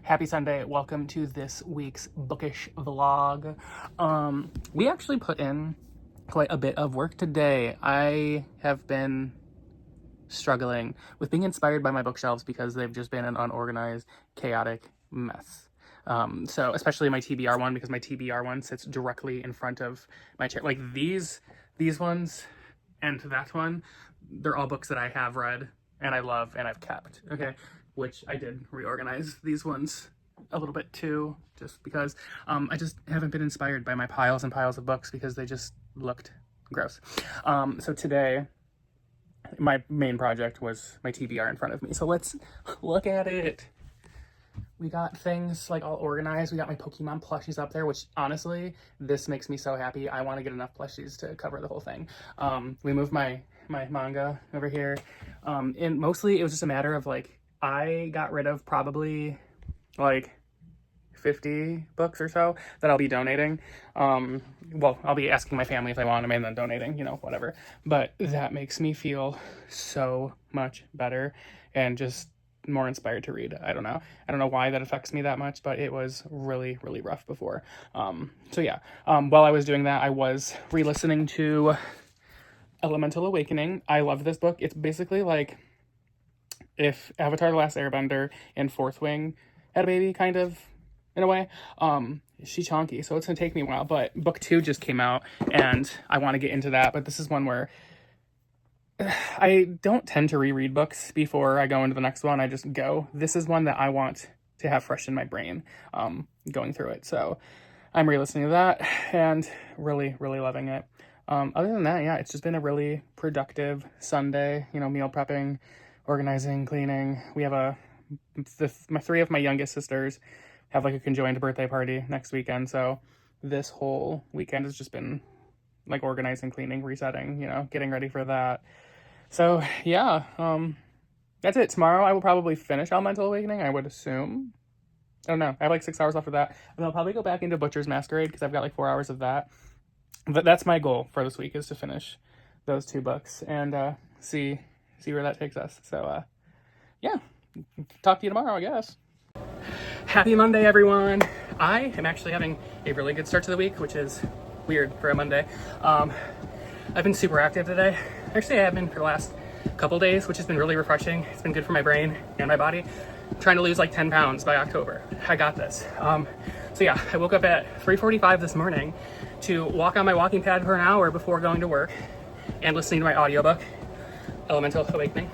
Happy Sunday. Welcome to this week's bookish vlog. We actually put in quite a bit of work today. I have been struggling with being inspired by my bookshelves because they've just been an unorganized, chaotic mess. So especially my TBR one, because my TBR one sits directly in front of my chair. Like these ones and that one, they're all books that I have read and I love and I've kept, okay? Which I did reorganize these ones a little bit too, just because I just haven't been inspired by my piles and piles of books because they just looked gross. So today, my main project was my TBR in front of me. So let's look at it. We got things like all organized. We got my Pokemon plushies up there, which honestly, this makes me so happy. I want to get enough plushies to cover the whole thing. We moved my manga over here. And mostly it was just a matter of like, I got rid of probably like 50 books or so that I'll be donating. Well, I'll be asking my family if they want them and then donating, you know, whatever. But that makes me feel so much better and just more inspired to read. I don't know why that affects me that much, but it was really, really rough before. So yeah, while I was doing that, I was re-listening to Elemental Awakening. I love this book. It's basically like if Avatar: The Last Airbender and Fourth Wing had a baby, kind of, in a way. She's chonky, so it's gonna take me a while, but book 2 just came out and I want to get into that. But this is one where I don't tend to reread books before I go into the next one. I just go. This is one that I want to have fresh in my brain, going through it. So I'm re-listening to that and really, really loving it. Other than that, yeah, it's just been a really productive Sunday, you know, meal prepping, organizing, cleaning. We have three of my youngest sisters have like a conjoined birthday party next weekend. So this whole weekend has just been like organizing, cleaning, resetting, you know, getting ready for that. So yeah, that's it. Tomorrow I will probably finish Elemental Awakening, I would assume. I don't know. I have like 6 hours left of that. And I'll probably go back into Butcher's Masquerade because I've got like 4 hours of that. But that's my goal for this week, is to finish those 2 books and see where that takes us. So yeah, talk to you tomorrow, I guess. Happy Monday, everyone. I am actually having a really good start to the week, which is weird for a Monday. I've been super active today. Actually, I have been for the last couple days, which has been really refreshing. It's been good for my brain and my body. I'm trying to lose like 10 pounds by October. I got this. So yeah, I woke up at 3:45 this morning to walk on my walking pad for an hour before going to work and listening to my audiobook, Elemental Awakening,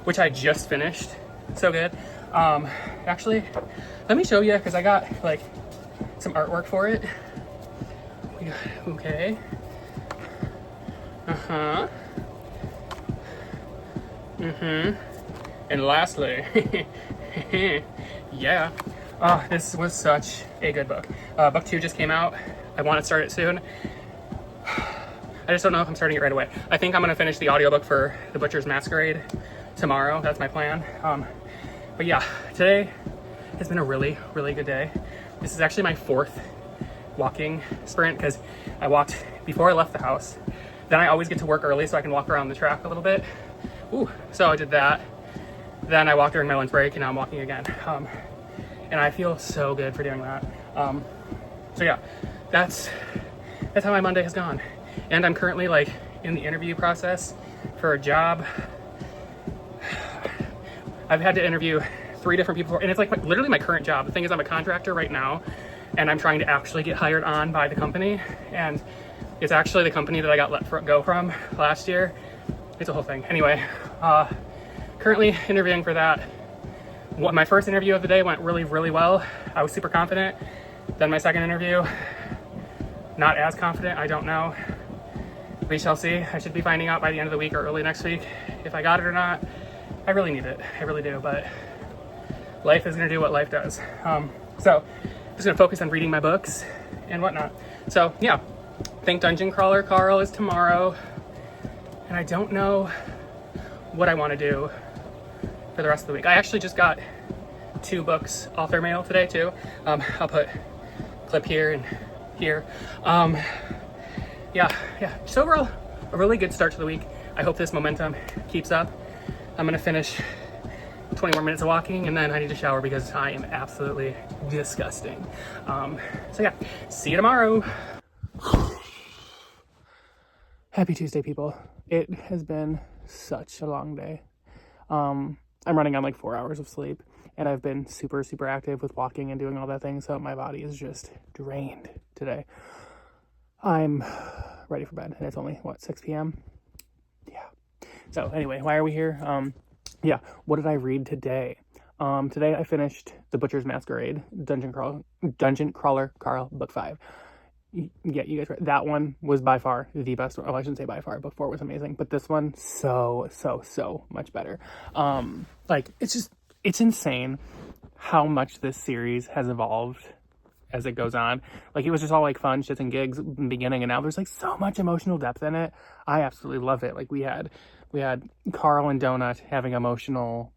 which I just finished. So good. Actually, let me show you, because I got like some artwork for it. Okay. And lastly, yeah. This was such a good book. Book 2 just came out. I want to start it soon. I just don't know if I'm starting it right away. I think I'm going to finish the audiobook for The Butcher's Masquerade tomorrow. That's my plan. But yeah, today has been a really, really good day. This is actually my 4th walking sprint, because I walked before I left the house. Then I always get to work early so I can walk around the track a little bit. So I did that. Then I walked during my lunch break, and now I'm walking again. And I feel so good for doing that. So yeah, that's how my Monday has gone. And I'm currently like in the interview process for a job. I've had to interview 3 different people, and it's like literally my current job. The thing is, I'm a contractor right now, and I'm trying to actually get hired on by the company. And it's actually the company that I got let go from last year. It's a whole thing. Anyway, currently interviewing for that. My first interview of the day went really, really well. I was super confident. Then my second interview, not as confident. I don't know. We shall see. I should be finding out by the end of the week or early next week if I got it or not. I really need it. I really do. But life is going to do what life does. So I'm just going to focus on reading my books and whatnot. So yeah, I think Dungeon Crawler Carl is tomorrow. And I don't know what I want to do for the rest of the week. I actually just got 2 books author mail today too. I'll put clip here and here. Yeah, just overall a really good start to the week. I hope this momentum keeps up. I'm gonna finish 20 more minutes of walking, and then I need to shower because I am absolutely disgusting. So yeah, see you tomorrow. Happy Tuesday, people. It has been such a long day. I'm running on like 4 hours of sleep, and I've been super, super active with walking and doing all that thing, so my body is just drained today. I'm ready for bed, and it's only, what, 6 p.m.? Yeah. So anyway, why are we here? Yeah, what did I read today? Today I finished The Butcher's Masquerade, Dungeon Crawler Carl, book 5. Yeah, you guys read. That one was by far the best one. Oh, I shouldn't say by far. Book 4 was amazing, but this one so much better. Like it's insane how much this series has evolved as it goes on. Like, it was just all like fun shits and gigs in the beginning, and now there's like so much emotional depth in it. I absolutely love it. Like, we had Carl and Donut having emotional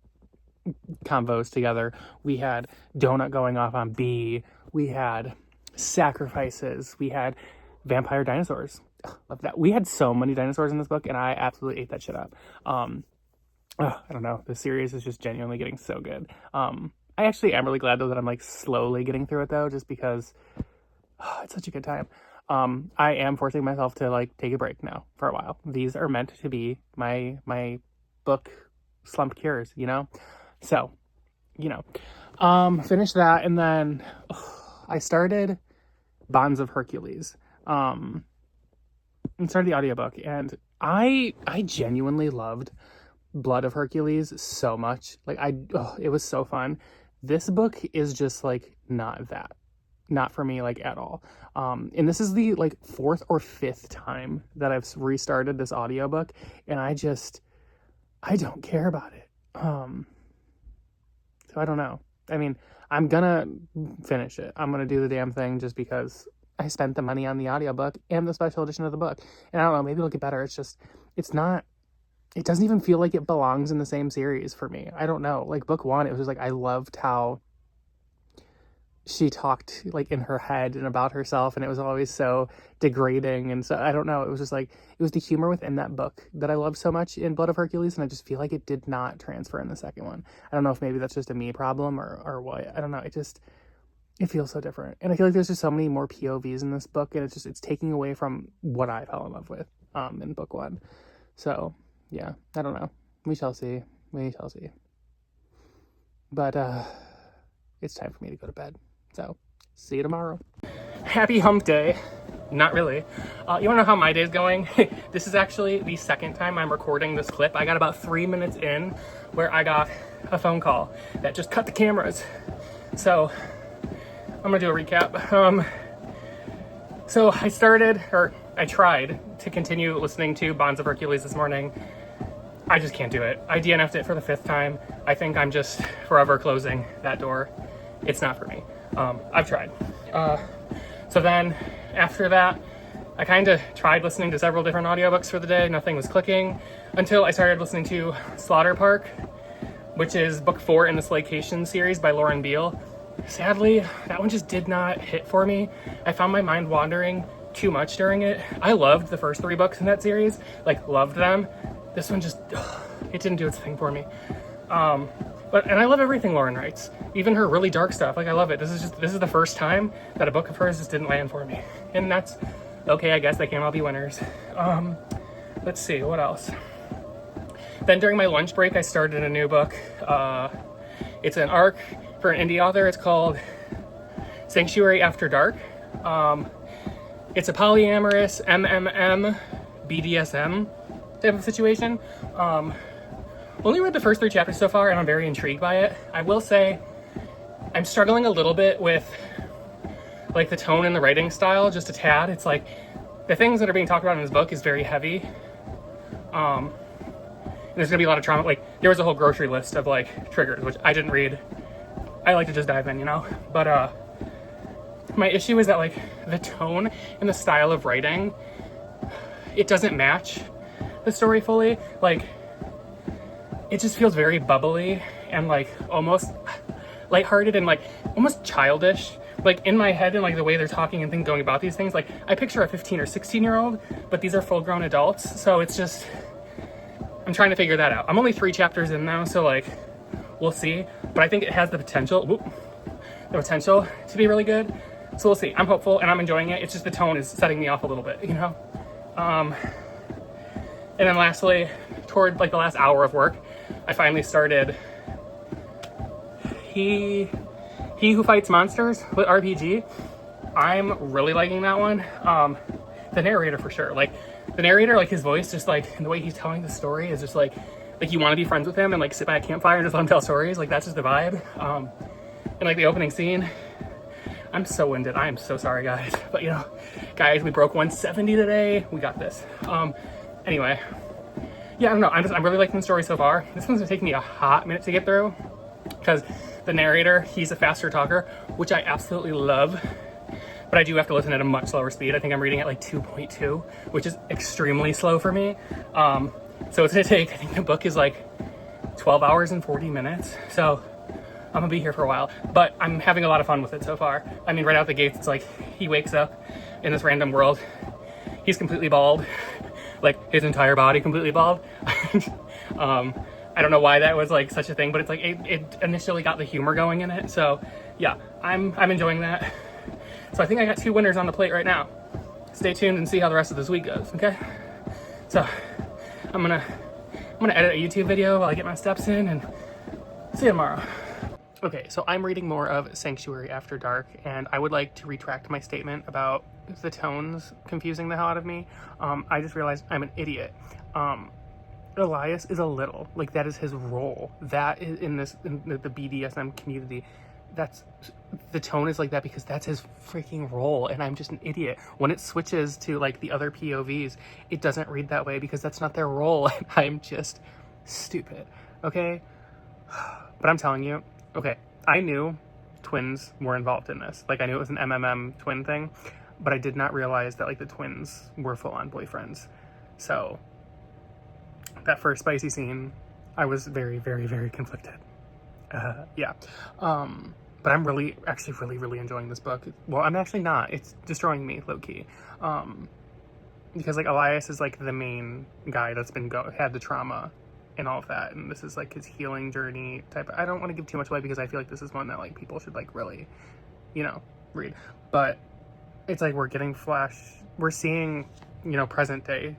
convos together. We had Donut going off on B. We had sacrifices. We had vampire dinosaurs. Love that. We had so many dinosaurs in this book, and I absolutely ate that shit up. I don't know. The series is just genuinely getting so good. I actually am really glad though that I'm like slowly getting through it though, just because it's such a good time. I am forcing myself to like take a break now for a while. These are meant to be my book slump cures, you know? So, you know, finish that, and then I started Bonds of Hercules. And started the audiobook, and I genuinely loved Blood of Hercules so much. Like, it was so fun. This book is just like not for me, like, at all. And this is the like 4th or 5th time that I've restarted this audiobook, and I don't care about it. So I don't know. I mean, I'm gonna finish it. I'm gonna do the damn thing just because I spent the money on the audiobook and the special edition of the book. And I don't know, maybe it'll get better. It doesn't even feel like it belongs in the same series for me. I don't know. Like, book 1, it was just like, I loved how she talked like in her head and about herself, and it was always so degrading. And so I don't know, it was just like, it was the humor within that book that I loved so much in Blood of Hercules, and I just feel like it did not transfer in the second one. I don't know if maybe that's just a me problem or what. I don't know. It feels so different, and I feel like there's just so many more POVs in this book, and it's taking away from what I fell in love with in book 1. So yeah, I don't know. We shall see. But it's time for me to go to bed. So see you tomorrow. Happy hump day. Not really. You wanna know how my day's going? This is actually the second time I'm recording this clip. I got about 3 minutes in where I got a phone call that just cut the cameras. So I'm gonna do a recap. So I tried to continue listening to Bonds of Hercules this morning. I just can't do it. I DNF'd it for the 5th time. I think I'm just forever closing that door. It's not for me. I've tried. So then after that, I kind of tried listening to several different audiobooks for the day. Nothing was clicking until I started listening to Slaughter Park, which is book 4 in the Slaycation series by Lauren Beale. Sadly, that one just did not hit for me. I found my mind wandering too much during it. I loved the first 3 books in that series, like loved them. This one just, it didn't do its thing for me. And I love everything Lauren writes, even her really dark stuff. Like, I love it. This is the first time that a book of hers just didn't land for me, and that's okay. I guess they can't all be winners. Let's see, what else? Then during my lunch break, I started a new book. It's an arc for an indie author. It's called Sanctuary After Dark. It's a polyamorous MMM BDSM type of situation. Only read the first 3 chapters so far, and I'm very intrigued by it. I will say I'm struggling a little bit with like the tone and the writing style, just a tad. It's like the things that are being talked about in this book is very heavy. And there's gonna be a lot of trauma. Like, there was a whole grocery list of like triggers, which I didn't read. I like to just dive in, you know? But my issue is that like the tone and the style of writing, it doesn't match the story fully. Like, it just feels very bubbly and like almost lighthearted and like almost childish. Like, in my head and like the way they're talking and going about these things, like I picture a 15 or 16-year-old, but these are full-grown adults. So it's just, I'm trying to figure that out. I'm only 3 chapters in now, so like we'll see. But I think it has the potential to be really good. So we'll see. I'm hopeful and I'm enjoying it. It's just the tone is setting me off a little bit, you know? And then lastly, toward like the last hour of work, I finally started He Who Fights Monsters with RPG. I'm really liking that one. The narrator for sure. Like the narrator, like his voice, just like the way he's telling the story is just like you want to be friends with him and like sit by a campfire and just let him tell stories. Like that's just the vibe. And like the opening scene, I'm so winded. I am so sorry, guys. But you know, guys, we broke 170 today. We got this. Anyway, yeah, I don't know. I'm really liking the story so far. This one's gonna take me a hot minute to get through because the narrator, he's a faster talker, which I absolutely love. But I do have to listen at a much slower speed. I think I'm reading at like 2.2, which is extremely slow for me. So it's gonna take, I think the book is like 12 hours and 40 minutes. So I'm gonna be here for a while, but I'm having a lot of fun with it so far. I mean, right out the gates, it's like he wakes up in this random world. He's completely bald, like his entire body completely bald. I don't know why that was like such a thing, but it's like it initially got the humor going in it. So yeah, I'm enjoying that. So I think I got 2 winners on the plate right now. Stay tuned and see how the rest of this week goes. Okay. So I'm gonna edit a YouTube video while I get my steps in, and see you tomorrow. Okay, so I'm reading more of Sanctuary After Dark, and I would like to retract my statement about the tones confusing the hell out of me. I just realized I'm an idiot. Elias is a little, like that is his role. That is in the BDSM community. That's, the tone is like that because that's his freaking role, and I'm just an idiot. When it switches to like the other POVs, it doesn't read that way because that's not their role, and I'm just stupid, okay? But I'm telling you, okay, I knew twins were involved in this. Like I knew it was an MMM twin thing, but I did not realize that like the twins were full-on boyfriends. So that first spicy scene, I was very, very, very conflicted. Yeah. But I'm really enjoying this book. Well, I'm actually not. It's destroying me, low-key. Because like Elias is like the main guy that's been had the trauma and all of that, and this is like his healing journey type. I don't want to give too much away because I feel like this is one that like people should like really, you know, read. But it's like we're seeing, you know, present day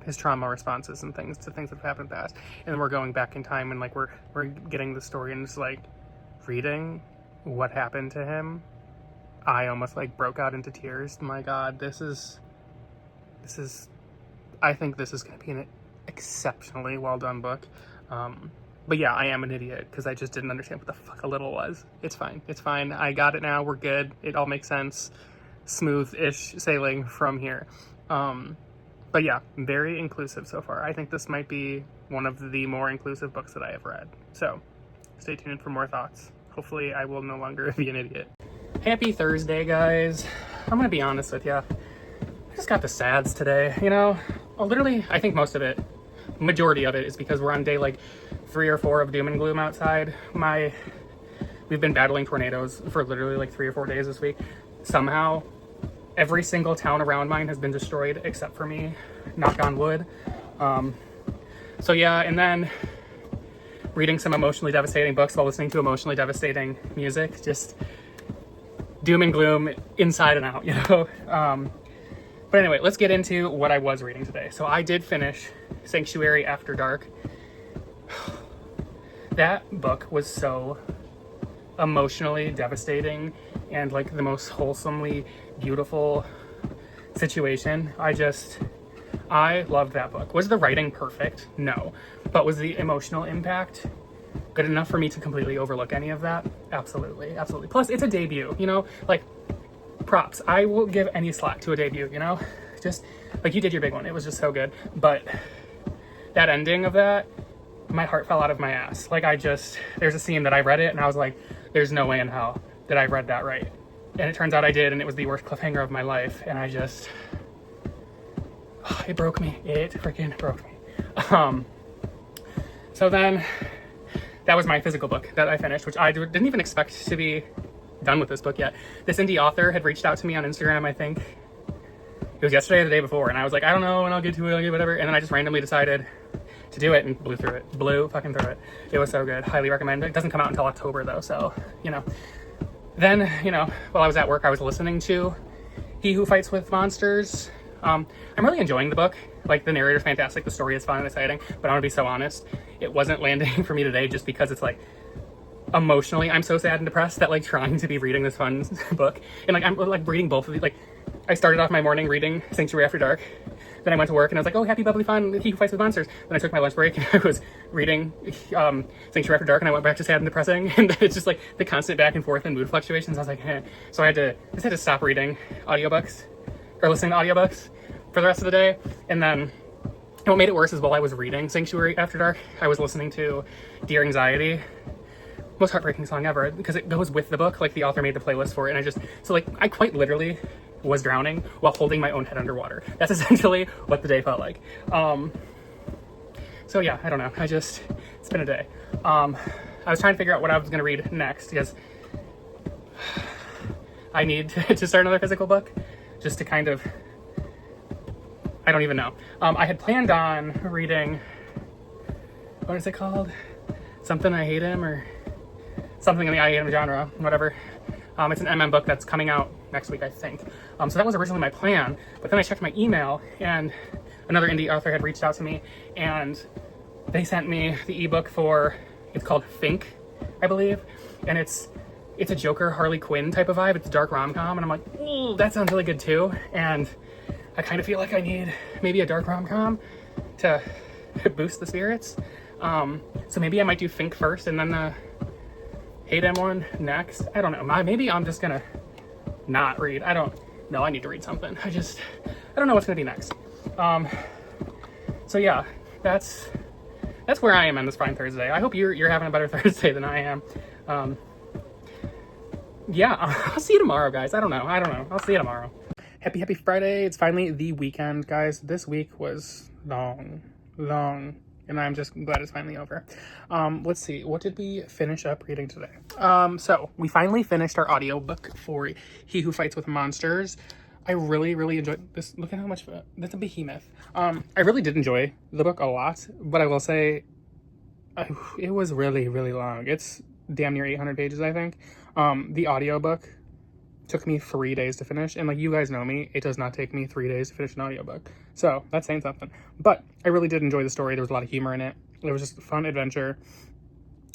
his trauma responses and things to things that have happened in the past, and then we're going back in time and like we're getting the story and just like reading what happened to him. I almost like broke out into tears. My God, this is I think this is going to be an exceptionally well done book. But yeah, I am an idiot because I just didn't understand what the fuck a little was. It's fine. I got it now. We're good. It all makes sense. Smooth-ish sailing from here. But yeah, very inclusive so far. I think this might be one of the more inclusive books that I have read. So stay tuned for more thoughts. Hopefully I will no longer be an idiot. Happy Thursday, guys. I'm gonna be honest with you. I just got the sads today, you know? Literally, I think most of it, majority of it, is because we're on day like 3 or 4 of doom and gloom outside. We've been battling tornadoes for literally like 3 or 4 days this week. Somehow, every single town around mine has been destroyed except for me. Knock on wood. So yeah, and then reading some emotionally devastating books while listening to emotionally devastating music. Just doom and gloom inside and out, you know? But anyway, let's get into what I was reading today. So I did finish Sanctuary After Dark. That book was so emotionally devastating and like the most wholesomely beautiful situation. I loved that book. Was the writing perfect? No. But was the emotional impact good enough for me to completely overlook any of that? Absolutely. Absolutely. Plus, it's a debut, you know? Like, props. I will give any slack to a debut, you know? Just, like, you did your big one. It was just so good. But that ending of that, my heart fell out of my ass. Like, there's a scene that I read it, and I was like, there's no way in hell that I read that right. And it turns out I did, and it was the worst cliffhanger of my life. And it broke me. It freaking broke me. So then, that was my physical book that I finished, which I didn't even expect to be done with this book yet. This indie author had reached out to me on Instagram, I think. It was yesterday or the day before, and I was like, I don't know when I'll get to it, I'll get whatever. And then I just randomly decided to do it and blew fucking through it. It was so good. Highly recommend. It doesn't come out until October though, so you know. Then, you know, while I was at work, I was listening to He Who Fights with Monsters. I'm really enjoying the book. Like, the narrator's fantastic, the story is fun and exciting, but I'm gonna be so honest, it wasn't landing for me today just because it's like, emotionally, I'm so sad and depressed that like trying to be reading this fun book, and like I'm like reading both of these. Like, I started off my morning reading Sanctuary After Dark, then I went to work and I was like, oh, happy, bubbly, fun, He Who Fights with Monsters. Then I took my lunch break and I was reading Sanctuary After Dark, and I went back to sad and depressing, and then it's just like the constant back and forth and mood fluctuations. I was like, eh. So I just had to stop reading audiobooks or listening to audiobooks for the rest of the day. And then what made it worse is while I was reading Sanctuary After Dark, I was listening to Dear Anxiety, most heartbreaking song ever, because it goes with the book. Like, the author made the playlist for it, and I quite literally was drowning while holding my own head underwater. That's essentially what the day felt like. So yeah, I don't know. It's been a day. I was trying to figure out what I was going to read next, because I need to start another physical book just to kind of, I don't even know. I had planned on reading, what is it called? Something I Hate Him, or something in the I Hate Him genre, whatever. It's an MM book that's coming out next week, I think. So that was originally my plan, but then I checked my email and another indie author had reached out to me, and they sent me the ebook for, it's called Fink, I believe, and it's a Joker Harley Quinn type of vibe. It's a dark rom-com, and I'm like, ooh, that sounds really good too. And I kind of feel like I need maybe a dark rom-com to boost the spirits. So maybe I might do Fink first and then the Hate Him one next. I don't know. Maybe I'm just gonna not read. I don't know. I need to read something. I don't know what's gonna be next. So yeah, that's where I am on this fine Thursday. I hope you're having a better Thursday than I am. Yeah, I'll see you tomorrow, guys. I don't know. I'll see you tomorrow. Happy Friday. It's finally the weekend, guys. This week was long, and I'm just glad it's finally over. Let's see. What did we finish up reading today? So we finally finished our audiobook for He Who Fights with Monsters. I really enjoyed this. Look at how much, that's a behemoth. I really did enjoy the book a lot, but I will say it was really long. It's damn near 800 pages, I think. The audiobook took me 3 days to finish, and like, you guys know me, it does not take me 3 days to finish an audiobook, so that's saying something. But I really did enjoy the story. There was a lot of humor in it. It was just a fun adventure.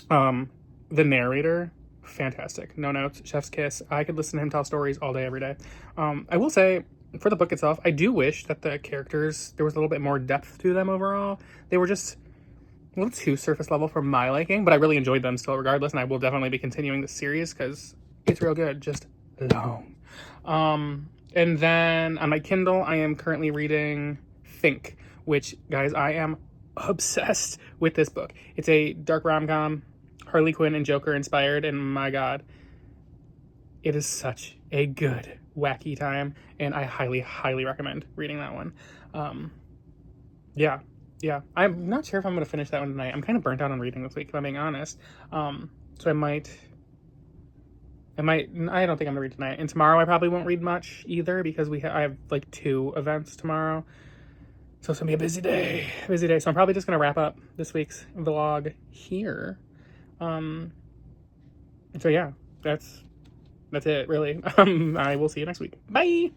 The narrator, fantastic. No notes, chef's kiss. I could listen to him tell stories all day, every day. I will say, for the book itself, I do wish that the characters, there was a little bit more depth to them overall. They were just a little too surface level for my liking, but I really enjoyed them still regardless, and I will definitely be continuing the series because it's real good, just long. And then on my Kindle, I am currently reading Fink, which, guys, I am obsessed with this book. It's a dark rom-com, Harley Quinn and Joker inspired, and my god, it is such a good, wacky time, and I highly recommend reading that one. Yeah, I'm not sure if I'm going to finish that one tonight. I'm kind of burnt out on reading this week, if I'm being honest. So I don't think I'm gonna read tonight. And tomorrow I probably won't read much either, because I have like 2 events tomorrow. So it's gonna be a busy day. So I'm probably just gonna wrap up this week's vlog here. So yeah, that's it really. I will see you next week. Bye.